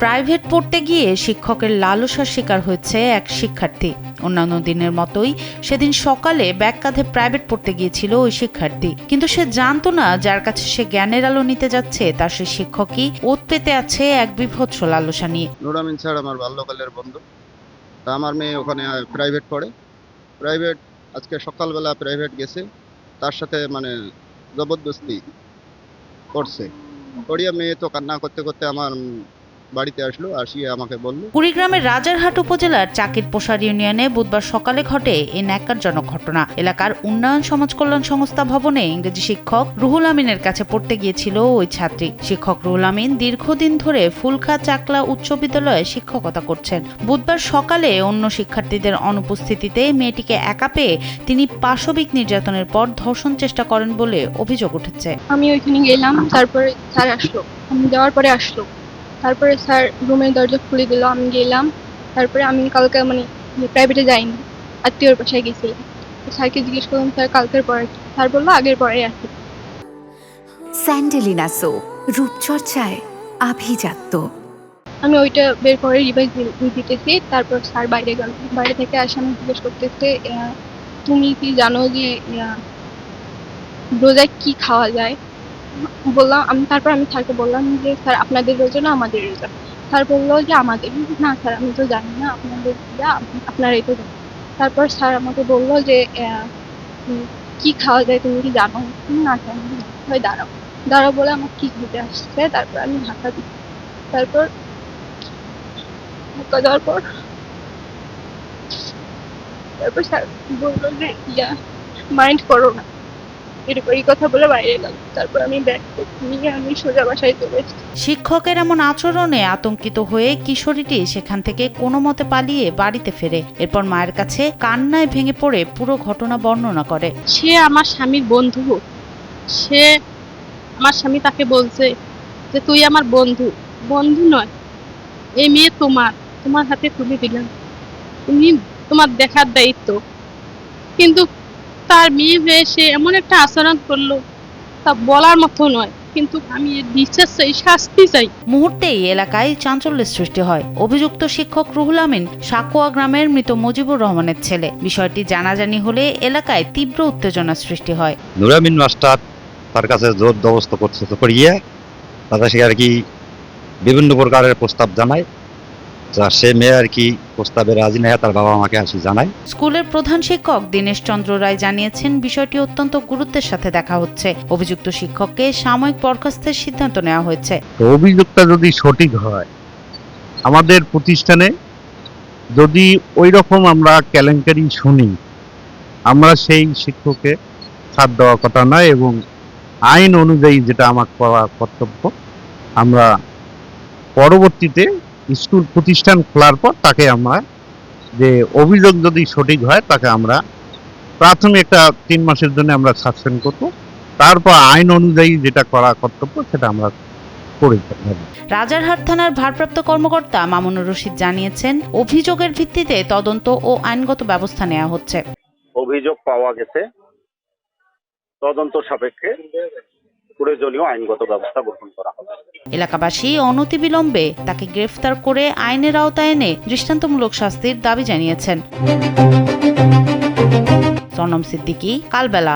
Private পড়তে গিয়ে শিক্ষকের লালসার শিকার হয়েছে এক শিক্ষার্থী। অন্যান্য দিনের মতোই সেদিন সকালে ব্যাগ কাঁধে প্রাইভেট পড়তে গিয়েছিল ওই শিক্ষার্থী, কিন্তু সে জানতো না যার কাছে সে জ্ঞানের আলো নিতে যাচ্ছে তার সে শিক্ষকই ওত পেতে আছে এক বিভৎস লালসা নিয়ে। নুর আমিন স্যার আমার বাল্যকালের বন্ধু। তা আমার মেয়ে ওখানে প্রাইভেট পড়ে। প্রাইভেট আজকে সকালবেলা প্রাইভেট গেছে, তার সাথে জবরদস্তি করছে। করিয়া মেয়ে তো কান্না করতে করতে আমার বাড়িতে আসলো, আসিয়ে আমাকে বললো। কুড়িগ্রামের রাজারহাট উপজেলার চাকিরপোষার ইউনিয়নে বুধবার সকালে ঘটে এই ন্যাক্কারজনক ঘটনা। এলাকার উন্নয়ন সমাজ কল্যাণ সংস্থা ভবনে ইংরেজি শিক্ষক রুহুল আমিনের কাছে পড়তে গিয়েছিল ওই ছাত্রী। শিক্ষক রুহুল আমিন দীর্ঘদিন ধরে ফুলখা চাকলা উচ্চ বিদ্যালয়ে শিক্ষকতা করছেন। বুধবার সকালে অন্য শিক্ষার্থীদের অনুপস্থিতিতে মেয়েটিকে একা পেয়ে তিনি পাশবিক নির্যাতনের পর ধর্ষণ চেষ্টা করেন বলে অভিযোগ উঠেছে। আমি ওইখানে গেলাম, তারপরে স্যার আসলো, আমি যাওয়ার পরে আসলো, তারপরে স্যার রুমের দরজা খুলে দিল, আমি গেলাম। তারপরে আমি কালকে প্রাইভেটে যাইনি, আত্মীয়র বাসায় গেছিলাম। স্যারকে জিজ্ঞেস করলাম স্যার কালকের পরে, স্যার বললো আগের পরে আসি। স্যান্ডেলিনা সো, রূপচর্চায় আভিজাত্য। আমি ওইটা বের করে রিভাইজ দিতেছি, তারপর স্যার বাইরে গেল। বাইরে থেকে আসে আমি জিজ্ঞেস করতেছে তুমি কি জানো যে রোজায় কি খাওয়া যায়? বললাম তারপর আমি স্যারকে বললাম যে স্যার আপনাদের রোজা না আমাদের রোজা? স্যার বললো যে আমাদের। না স্যার আমি তো জানি না, আপনাদের আপনারাই তো জানেন। তারপর স্যার আমাকে বললো যে কি খাওয়া যায় তুমি কি জানো? না স্যার আমি জানি না। দাঁড়াও দাঁড়াও বলে আমার কি দিতে আসছে। তারপর আমি ধাক্কা দিই। তারপর ধাক্কা দেওয়ার পর স্যার বললো যে মাইন্ড করো না, এই কথা বলে বাইরে গেল। তারপর আমি ব্যাগ নিয়ে আমি সোজা বাসায় চলে এসেছি। শিক্ষকের এমন আচরণে আতঙ্কিত হয়ে কিশোরীটি সেখান থেকে কোনো মতে পালিয়ে বাড়িতে ফেরে। এরপর মায়ের কাছে কান্নায় ভেঙে পড়ে পুরো ঘটনা বর্ণনা করে। সে আমার স্বামীর বন্ধু, আমার স্বামী তাকে বলছে যে তুই আমার বন্ধু। বন্ধু নয়, এই মেয়ে তোমার হাতে তুলে দিলাম, তুমি তোমার দেখার দায়িত্ব। কিন্তু তার মেয়ে হয়ে সে এমন একটা আচরণ করলো, তা বলার মতো নয়। কিন্তু আমি বিচার চাই, শাস্তি চাই। মুহূর্তেই এলাকায় চাঞ্চল্যের সৃষ্টি হয়। অভিযুক্ত শিক্ষক রুহুল আমিন সাকুয়া গ্রামের মৃত মুজিবুর রহমানের ছেলে। বিষয়টি জানাজানি হলে এলাকায় তীব্র উত্তেজনার সৃষ্টি হয়। নুর আমিন মাস্টার তার কাছে জোর জবরদস্ত করছে, তো করিয়ে তাদের সে আর কি বিভিন্ন প্রকারের প্রস্তাব জানায়। সে মেয়ে আর কি প্রস্তাবে রাজি না, তার বাবা আমাকে আসি জানায়। স্কুলের প্রধান শিক্ষক দীনেশ চন্দ্র রায় জানিয়েছেন বিষয়টি অত্যন্ত গুরুত্বের সাথে দেখা হচ্ছে। অভিযুক্ত শিক্ষককে সাময়িক বরখাস্তের সিদ্ধান্ত নেওয়া হয়েছে। তো অভিযোগটা যদি সঠিক হয়, আমাদের প্রতিষ্ঠানে যদি ওই রকম আমরা কেলেঙ্কারি শুনি, আমরা সেই শিক্ষককে ছাড় দেওয়ার কথা নয়, এবং আইন অনুযায়ী যেটা আমার করা কর্তব্য, আমরা পরবর্তীতে স্কুল প্রতিষ্ঠান খোলার পর তাকে আমরা যে অভিযোগ যদি সঠিক হয় তাকে আমরা প্রাথমিক একটা 3 মাসের জন্য আমরা সাসপেন্ড করব। তারপর আইন অনুযায়ী যেটা করা কর্তব্য সেটা আমরা করে থাকবো। রাজারহাট থানার ভারপ্রাপ্ত কর্মকর্তা মামুনুর রশিদ জানিয়েছেন অভিযোগের ভিত্তিতে তদন্ত ও আইনগত ব্যবস্থা নেওয়া হচ্ছে। অভিযোগ পাওয়া গেছে, তদন্ত সাপেক্ষে প্রয়োজনীয় আইনগত ব্যবস্থা গ্রহণ করা হবে। এলাকাবাসী অনতিবিলম্বে তাকে গ্রেফতার করে আইনের আওতায় এনে দৃষ্টান্তমূলক শাস্তির দাবি জানিয়েছেন। সনম সিদ্দিকী, কালবেলা।